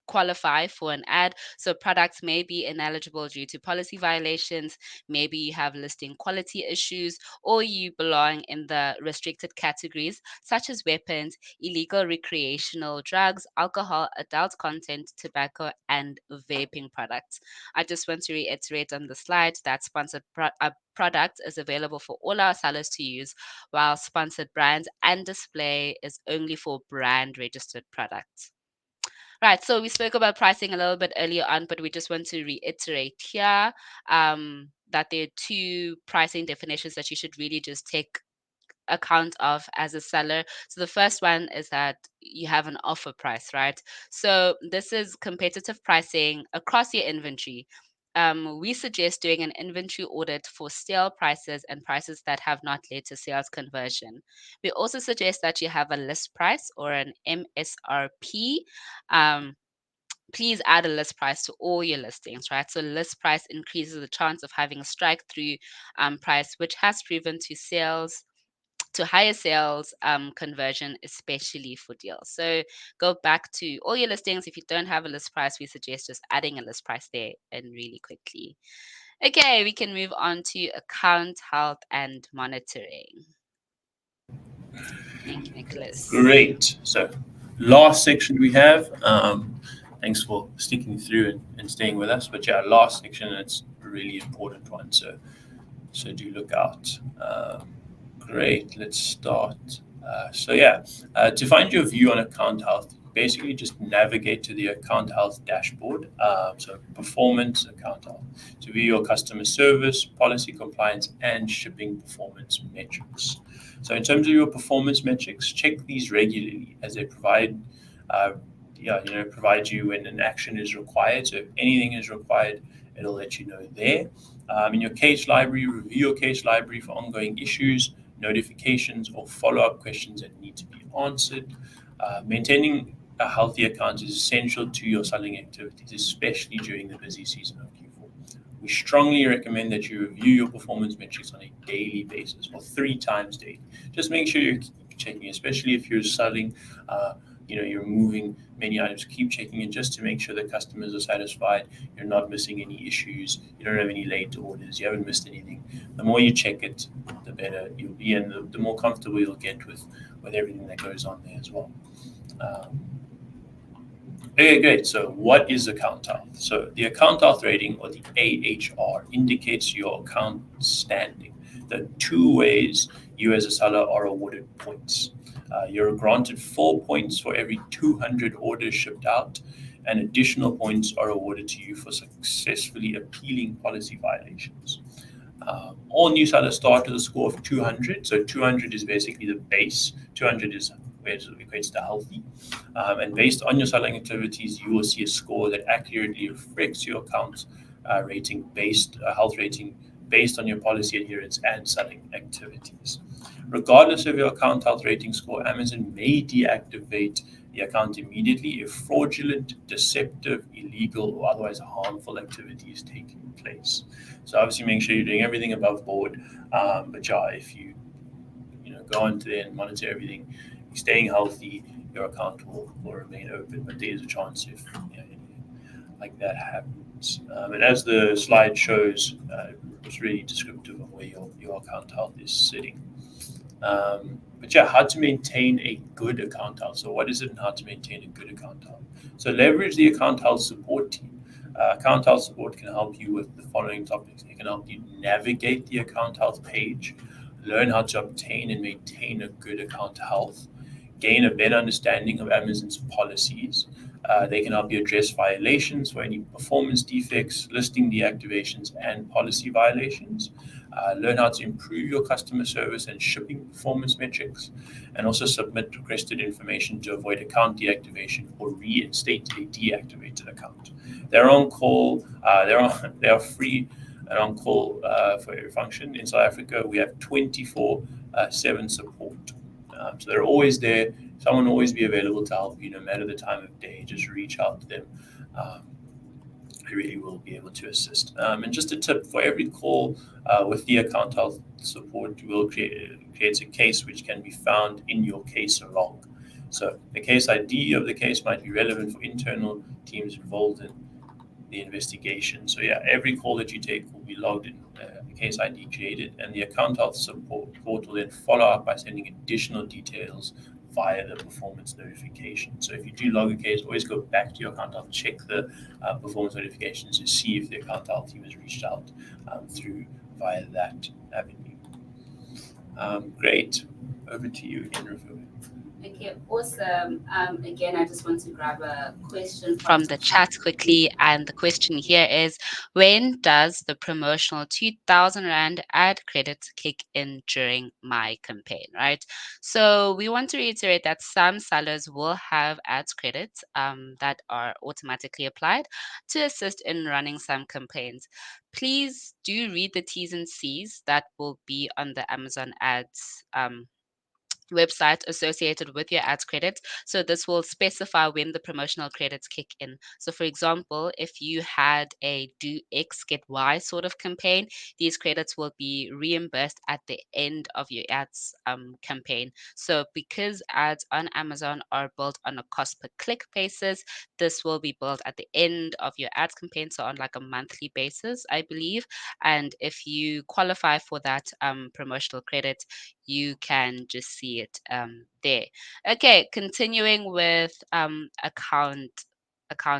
Speaker 2: qualify for an ad. So products may be ineligible due to policy violations. Maybe you have listing quality issues, or you belong in the restricted categories such as weapons, illegal recreational drugs, alcohol, adult content, tobacco, and vaping products. I just want to reiterate on the slide that sponsored product is available for all our sellers to use, while sponsored brands and display is only for brand registered products. Right, so we spoke about pricing a little bit earlier on, but we just want to reiterate here that there are two pricing definitions that you should really just take account of as a seller. So the first one is that you have an offer price, right? So this is competitive pricing across your inventory. We suggest doing an inventory audit for stale prices and prices that have not led to sales conversion. We also suggest that you have a list price or an MSRP. Um, Please add a list price to all your listings, right? So list price increases the chance of having a strike through price, which has proven to higher sales conversion, especially for deals. So go back to all your listings. If you don't have a list price, we suggest just adding a list price there and really quickly. Okay, we can move on to account health and monitoring. Thank you, Nicholas.
Speaker 1: Great. So last section we have. Thanks for sticking through and staying with us. But yeah, last section, it's a really important one. So do look out. Great. Let's start. To find your view on account health, basically just navigate to the account health dashboard. So performance, account health, to view your customer service, policy compliance, and shipping performance metrics. So in terms of your performance metrics, check these regularly as they provide provide you when an action is required. So if anything is required, it'll let you know there. In your case library, review your case library for ongoing issues, notifications, or follow-up questions that need to be answered. Maintaining a healthy account is essential to your selling activities, especially during the busy season of Q4. We strongly recommend that you review your performance metrics on a daily basis or 3 times daily. Just make sure you're checking, especially if you're selling, you're moving many items. Keep checking it just to make sure that customers are satisfied. You're not missing any issues. You don't have any late orders. You haven't missed anything. The more you check it, the better you'll be, and the more comfortable you'll get with everything that goes on there as well. Okay, great. So what is account health? So the account health rating, or the AHR, indicates your account standing. There are 2 ways you as a seller are awarded points. You're granted 4 points for every 200 orders shipped out, and additional points are awarded to you for successfully appealing policy violations. All new sellers start with a score of 200. So 200 is basically the base. 200 is where it equates to healthy. And based on your selling activities, you will see a score that accurately reflects your account health rating based on your policy adherence and selling activities. Regardless of your account health rating score, Amazon may deactivate the account immediately if fraudulent, deceptive, illegal, or otherwise harmful activity is taking place. So obviously make sure you're doing everything above board. But yeah, if you go onto there and monitor everything, staying healthy, your account will remain open. But there's a chance if anything like that happens. And as the slide shows, it's really descriptive of where your account health is sitting. But yeah, how to maintain a good account health. So what is it and how to maintain a good account health? So leverage the account health support team. Account health support can help you with the following topics. They can help you navigate the account health page, learn how to obtain and maintain a good account health, gain a better understanding of Amazon's policies. They can help you address violations for any performance defects, listing deactivations, and policy violations. Learn how to improve your customer service and shipping performance metrics, and also submit requested information to avoid account deactivation or reinstate a deactivated account. They're on call. They are free and on call for every function. In South Africa, we have 24/7 support. So they're always there. Someone will always be available to help you no matter the time of day. Just reach out to them. They really will be able to assist. And just a tip, for every call with the account health support, will creates a case which can be found in your case log. So the case ID of the case might be relevant for internal teams involved in the investigation. So yeah, every call that you take will be logged in, the case ID created, and the account health support will then follow up by sending additional details via the performance notification. So if you do log a case, always go back to your account health, check the performance notifications to see if the account health team has reached out through via that avenue. Great. Over to you again, Rafu.
Speaker 3: Okay, awesome. Again, I just want to grab a question
Speaker 2: From the chat quickly, and the question here is, when does the promotional 2,000 Rand ad credit kick in during my campaign, right? So we want to reiterate that some sellers will have ads credits that are automatically applied to assist in running some campaigns. Please do read the T's and C's that will be on the Amazon ads website associated with your ads credit. So this will specify when the promotional credits kick in. So for example, if you had a do X get Y sort of campaign, these credits will be reimbursed at the end of your ads campaign. So because ads on Amazon are built on a cost per click basis, this will be billed at the end of your ads campaign, so on like a monthly basis, I believe. And if you qualify for that promotional credit, you can just see it there. Okay, continuing with account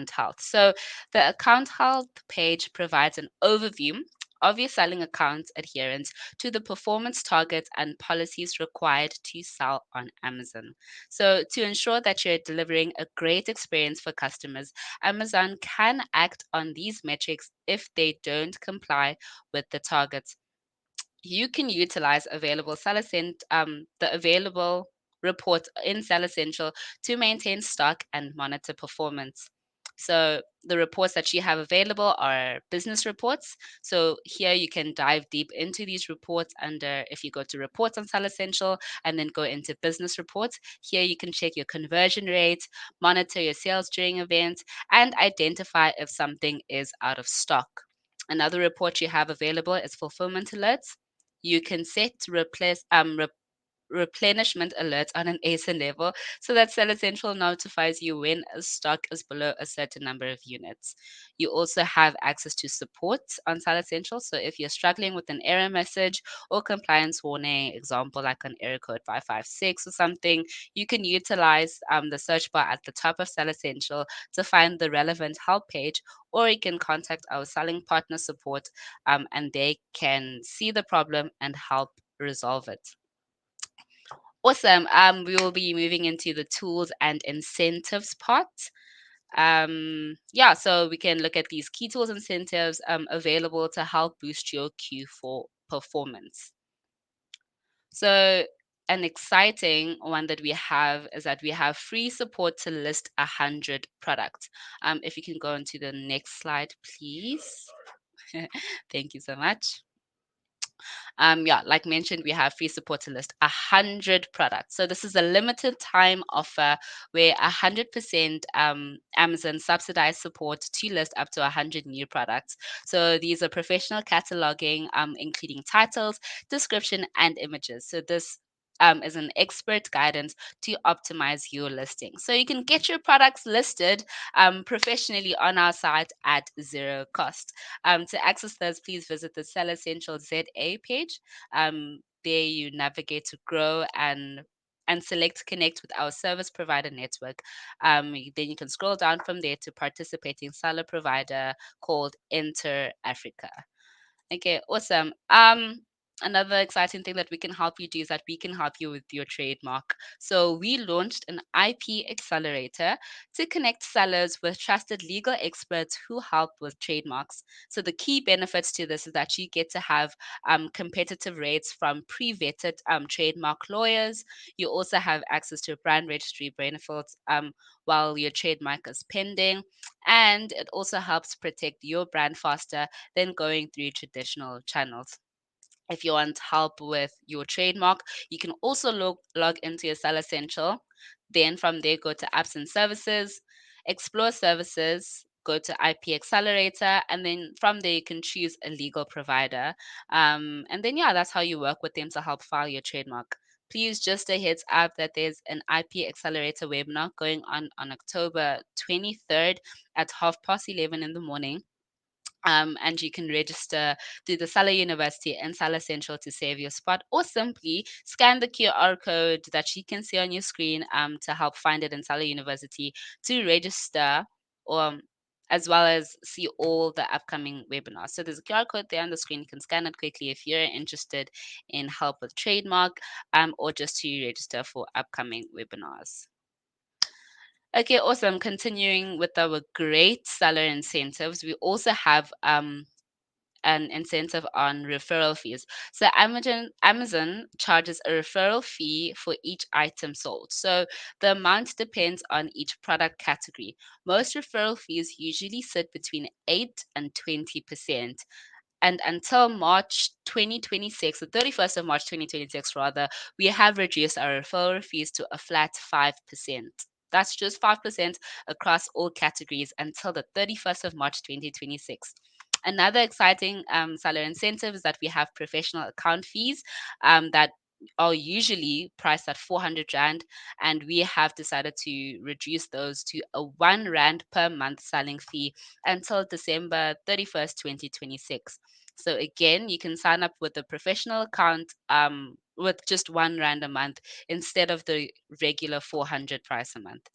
Speaker 2: health. So the account health page provides an overview of your selling account's adherence to the performance targets and policies required to sell on Amazon. So to ensure that you're delivering a great experience for customers, Amazon can act on these metrics if they don't comply with the targets. You can utilize available seller sent the available report in Sell Essential to maintain stock and monitor performance. So the reports that you have available are business reports. So here you can dive deep into these reports under, if you go to reports on Sell Essential and then go into business reports, here you can check your conversion rate, monitor your sales during events, and identify if something is out of stock. Another report you have available is fulfillment alerts. You can set replenishment alerts on an ASIN level so that Seller Central notifies you when a stock is below a certain number of units. You also have access to support on Seller Central. So if you're struggling with an error message or compliance warning, example like an error code 556 or something, you can utilize the search bar at the top of Seller Central to find the relevant help page, or you can contact our selling partner support and they can see the problem and help resolve it. Awesome. We will be moving into the tools and incentives part. Yeah, so we can look at these key tools and incentives available to help boost your Q4 performance. So an exciting one that we have is that we have free support to list 100 products. If you can go into the next slide, please. Thank you so much. Yeah, like mentioned, we have free support to list 100 products. So this is a limited time offer where 100% Amazon subsidized support to list up to 100 new products. So these are professional cataloging, including titles, description, and images. So this is an expert guidance to optimize your listing. So you can get your products listed professionally on our site at zero cost. To access those, please visit the Seller Central ZA page. There you navigate to grow and select connect with our service provider network. Then you can scroll down from there to participating seller provider called Enter Africa. Okay, awesome. Another exciting thing that we can help you do is that we can help you with your trademark. So we launched an IP accelerator to connect sellers with trusted legal experts who help with trademarks. So the key benefits to this is that you get to have competitive rates from pre-vetted trademark lawyers. You also have access to brand registry benefits while your trademark is pending, and it also helps protect your brand faster than going through traditional channels. If you want help with your trademark, you can also log into your Seller Central. Then from there, go to apps and services, explore services, go to IP Accelerator, and then from there, you can choose a legal provider. And then, yeah, that's how you work with them to help file your trademark. Please, just a heads up that there's an IP Accelerator webinar going on October 23rd at 11:30 in the morning. And you can register through the Salah University and Salah Central to save your spot, or simply scan the QR code that you can see on your screen to help find it in Salah University to register, or as well as see all the upcoming webinars. So there's a QR code there on the screen. You can scan it quickly if you're interested in help with trademark or just to register for upcoming webinars. Okay, awesome. Continuing with our great seller incentives, we also have an incentive on referral fees. So Amazon charges a referral fee for each item sold. So the amount depends on each product category. Most referral fees usually sit between 8 and 20%. And until March 2026, the 31st of March 2026, rather, we have reduced our referral fees to a flat 5%. That's just 5% across all categories until the 31st of March 2026. Another exciting seller incentive is that we have professional account fees that are usually priced at 400 Rand, and we have decided to reduce those to a 1 Rand per month selling fee until December 31st, 2026. So again, you can sign up with a professional account with just 1 Rand a month instead of the regular 400 price a month.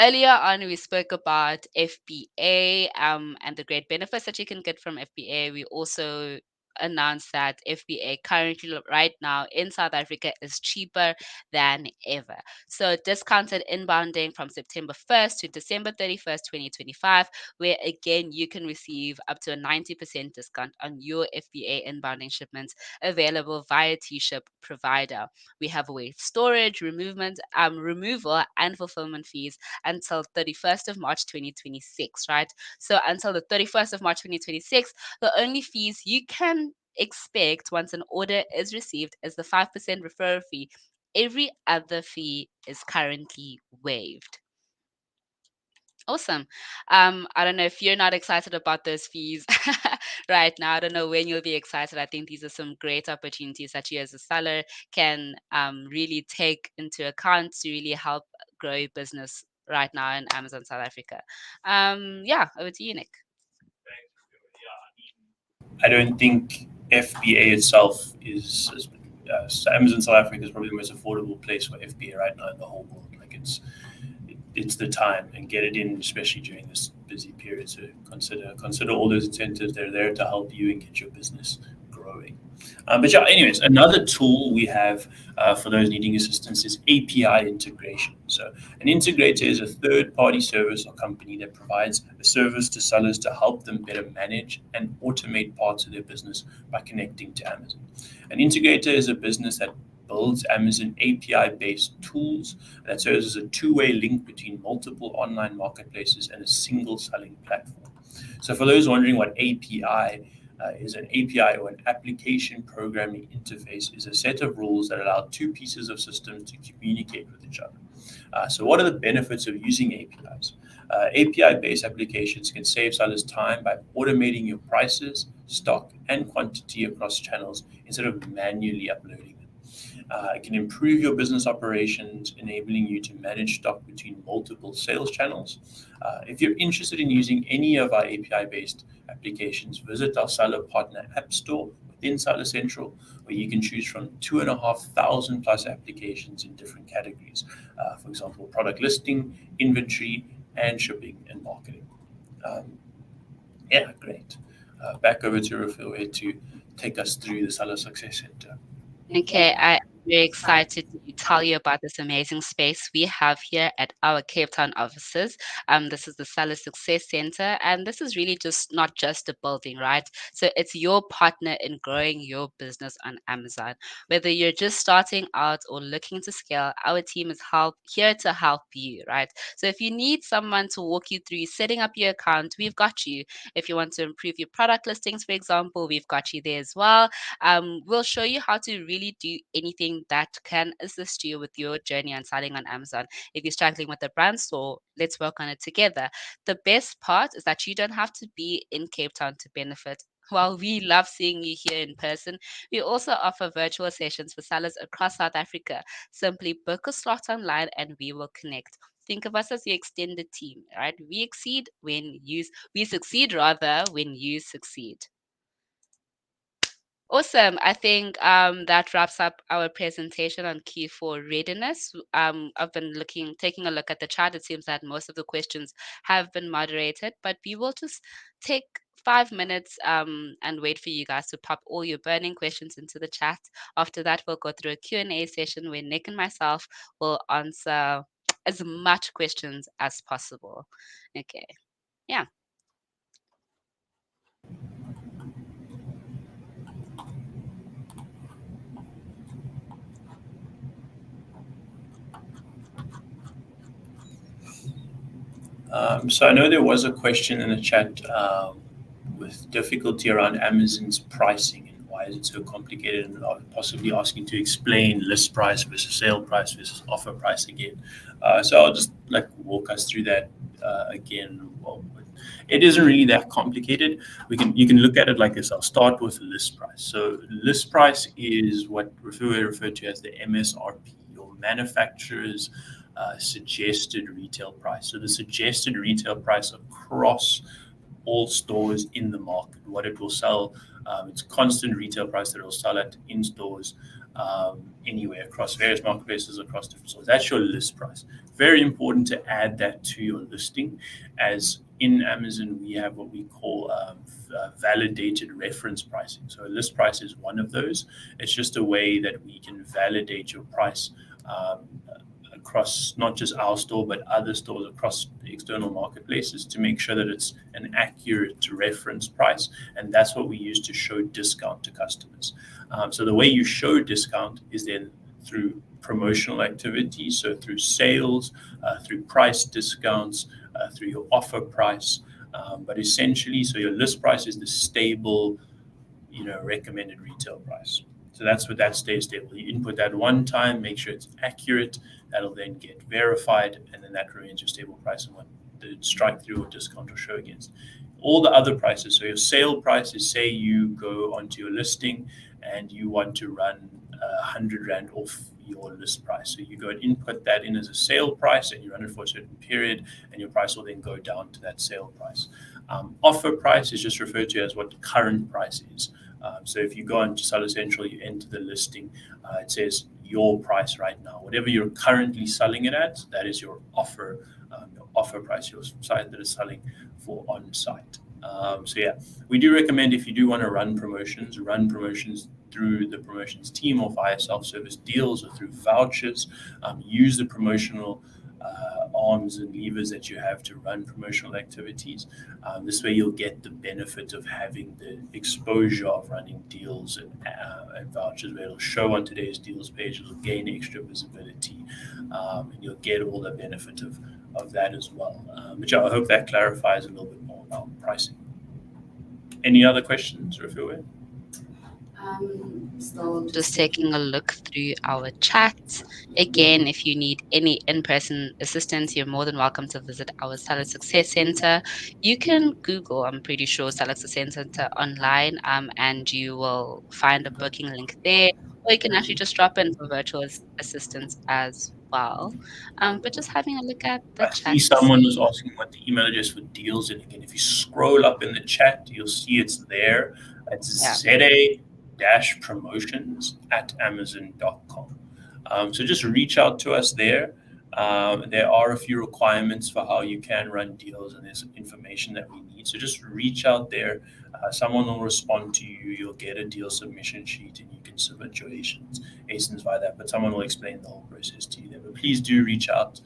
Speaker 2: Earlier on, we spoke about FBA and the great benefits that you can get from FBA. We also announced that FBA currently right now in South Africa is cheaper than ever. So discounted inbounding from September 1st to December 31st, 2025, where again you can receive up to a 90% discount on your FBA inbounding shipments available via T-ship provider. We have waived storage, removal, and fulfillment fees until 31st of March 2026, right? So until the 31st of March 2026, the only fees you can expect once an order is received is the 5% referral fee. Every other fee is currently waived. Awesome. I don't know if you're not excited about those fees right now. I don't know when you'll be excited. I think these are some great opportunities that you as a seller can really take into account to really help grow your business right now in Amazon South Africa. Yeah, over to you, Nick.
Speaker 1: I don't think FBA itself so Amazon South Africa is probably the most affordable place for FBA right now in the whole world. Like it's the time and get it in, especially during this busy period. So consider all those incentives. They're there to help you and get your business growing. But yeah, anyways, another tool we have for those needing assistance is API integration. So an integrator is a third-party service or company that provides a service to sellers to help them better manage and automate parts of their business by connecting to Amazon. An integrator is a business that builds Amazon API-based tools that serves as a two-way link between multiple online marketplaces and a single selling platform. So for those wondering what API is, an API or an application programming interface is a set of rules that allow two pieces of systems to communicate with each other. So what are the benefits of using APIs? API-based applications can save sellers time by automating your prices, stock, and quantity across channels instead of manually uploading them. It can improve your business operations, enabling you to manage stock between multiple sales channels. If you're interested in using any of our API-based applications, visit our Seller Partner App Store within Seller Central, where you can choose from 2,500 plus applications in different categories. For example, product listing, inventory, and shipping and marketing. Yeah, great. Back over to Rafil to take us through the Seller Success Center.
Speaker 2: Okay, I'm very excited to tell you about this amazing space we have here at our Cape Town offices. This is the Seller Success Center, and this is really just not just a building, right? So it's your partner in growing your business on Amazon. Whether you're just starting out or looking to scale, our team is here to help you, right? So if you need someone to walk you through setting up your account, we've got you. If you want to improve your product listings, for example, we've got you there as well. We'll show you how to really do anything that can assist you with your journey on selling on Amazon. If you're struggling with a brand store, let's work on it together. The best part is that you don't have to be in Cape Town to benefit. While we love seeing you here in person, we also offer virtual sessions for sellers across South Africa. Simply book a slot online and we will connect. Think of us as your extended team, right? We succeed rather when you succeed. Awesome. I think that wraps up our presentation on Q4 readiness. I've been taking a look at the chat. It seems that most of the questions have been moderated, but we will just take 5 minutes and wait for you guys to pop all your burning questions into the chat. After that, we'll go through a Q&A session where Nick and myself will answer as much questions as possible. Okay. Yeah.
Speaker 1: So I know there was a question in the chat with difficulty around Amazon's pricing and why is it so complicated, and possibly asking to explain list price versus sale price versus offer price again. So I'll just walk us through that again. Well, it isn't really that complicated. You can look at it like this. I'll start with list price. So list price is what we refer to as the MSRP, or manufacturer's suggested retail price. So the suggested retail price across all stores in the market, what it will sell. It's constant retail price that it will sell at in stores anywhere across various marketplaces, across different stores. That's your list price. Very important to add that to your listing, as in Amazon, we have what we call validated reference pricing. So a list price is one of those. It's just a way that we can validate your price um, across not just our store, but other stores across the external marketplaces to make sure that it's an accurate reference price. And that's what we use to show discount to customers. So the way you show discount is then through promotional activities, so through sales, through price discounts, through your offer price. But essentially, so your list price is the stable, recommended retail price. So that's what that stays stable. You input that one time, make sure it's accurate. That'll then get verified, and then that remains your stable price and what the strike through or discount or show against. All the other prices, so your sale price is, say you go onto your listing and you want to run 100 Rand off your list price. So you go and input that in as a sale price and you run it for a certain period, and your price will then go down to that sale price. Offer price is just referred to as what the current price is. So if you go into Seller Central, you enter the listing, it says your price right now. Whatever you're currently selling it at, that is your offer price, your site that is selling for on site. So yeah, we do recommend, if you do want to run promotions through the promotions team or via self-service deals or through vouchers. Use the promotional arms and levers that you have to run promotional activities. This way you'll get the benefit of having the exposure of running deals and vouchers, where it'll show on today's deals page. It'll gain extra visibility, and you'll get all the benefit of that as well. Which I hope that clarifies a little bit more about pricing. Any other questions, Rafiwa?
Speaker 3: Still
Speaker 2: Just taking a look through our chat. Again, if you need any in-person assistance, you're more than welcome to visit our Seller Success Center. You can Google, I'm pretty sure, Seller Success Center online, and you will find a booking link there. Or you can actually just drop in for virtual assistance as well. But just having a look at the
Speaker 1: I see
Speaker 2: chat.
Speaker 1: someone was asking what the email address for deals is. Again, if you scroll up in the chat, you'll see it's there. It's
Speaker 2: Yeah.
Speaker 1: ZA-promotions@amazon.com. So just reach out to us there. There are a few requirements for how you can run deals, and there's information that we need. So just reach out there. Someone will respond to you. You'll get a deal submission sheet, and you can submit your ASINs via that. But someone will explain the whole process to you there. But please do reach out.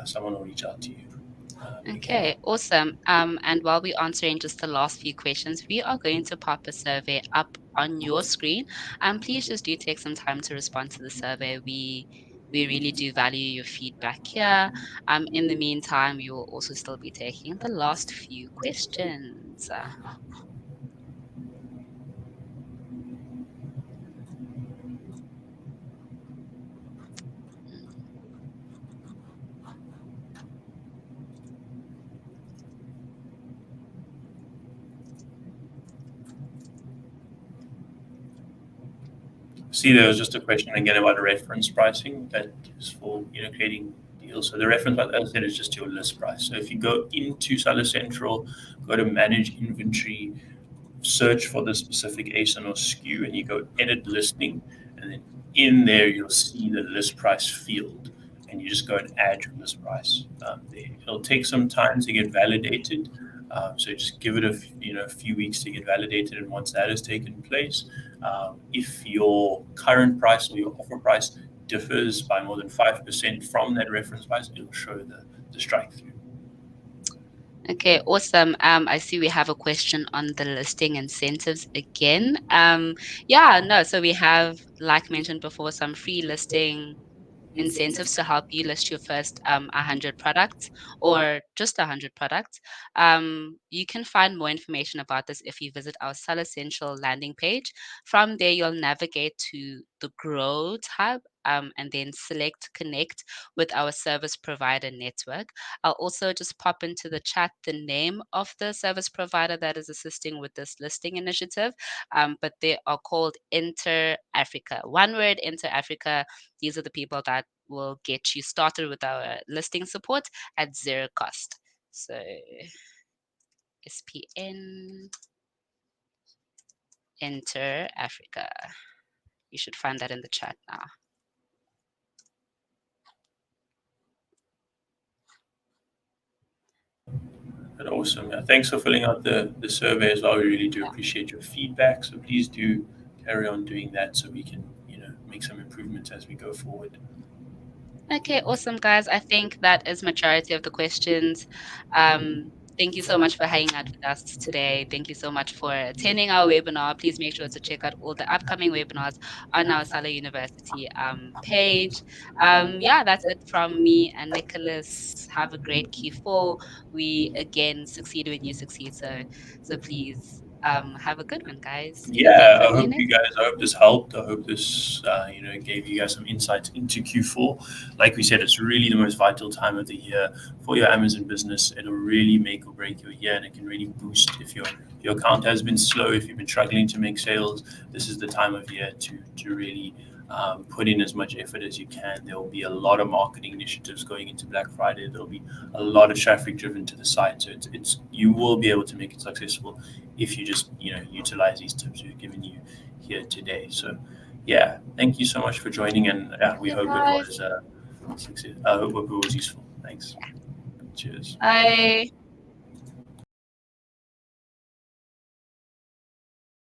Speaker 1: Someone will reach out to you.
Speaker 2: Okay, awesome. And while we're answering just the last few questions, we are going to pop a survey up on your screen. Please just do take some time to respond to the survey. We really do value your feedback here. In the meantime, we will also still be taking the last few questions.
Speaker 1: See, there was just a question again about reference pricing that is for creating deals. So the reference price, as I said, is just your list price. So if you go into Seller Central, go to Manage Inventory, search for the specific ASIN or SKU, and you go Edit Listing, and then in there you'll see the list price field, and you just go and add your list price there. It'll take some time to get validated. So just give it a few weeks to get validated, and once that has taken place, if your current price or your offer price differs by more than 5% from that reference price, it'll show the strike through.
Speaker 2: Okay, awesome. I see we have a question on the listing incentives again. Yeah, no, so we have, like mentioned before, some free listing incentives to help you list your first 100 products or just 100 products. You can find more information about this if you visit our Seller Central landing page. From there, you'll navigate to the Grow tab, and then select Connect with our service provider network. I'll also just pop into the chat the name of the service provider that is assisting with this listing initiative, but they are called Enter Africa. One word, Enter Africa. These are the people that will get you started with our listing support at zero cost. So SPN Enter Africa. You should find that in the chat now.
Speaker 1: But awesome. Yeah. Thanks for filling out the survey as well. We really do
Speaker 2: Yeah.
Speaker 1: appreciate your feedback. So please do carry on doing that so we can, make some improvements as we go forward.
Speaker 2: Okay, awesome, guys. I think that is majority of the questions. Thank you so much for hanging out with us today. Thank you so much for attending our webinar. Please make sure to check out all the upcoming webinars on our Sala University page. Yeah, that's it from me and Nicholas. Have a great Q4. We again succeed when you succeed. So please have a good one, guys. Anything
Speaker 1: Yeah,
Speaker 2: from you, Nick?
Speaker 1: I hope this helped. I hope this, gave you guys some insights into Q4. Like we said, it's really the most vital time of the year for your Amazon business. It'll really make or break your year, and it can really boost if your account has been slow, if you've been struggling to make sales. This is the time of year to really put in as much effort as you can. There will be a lot of marketing initiatives going into Black Friday. There'll be a lot of traffic driven to the site, so it's you will be able to make it successful if you just utilize these tips we've given you here today. So yeah, thank you so much for joining, and we
Speaker 2: Okay,
Speaker 1: hope it
Speaker 2: guys.
Speaker 1: was success. I hope it was useful. Thanks. Cheers.
Speaker 2: Bye.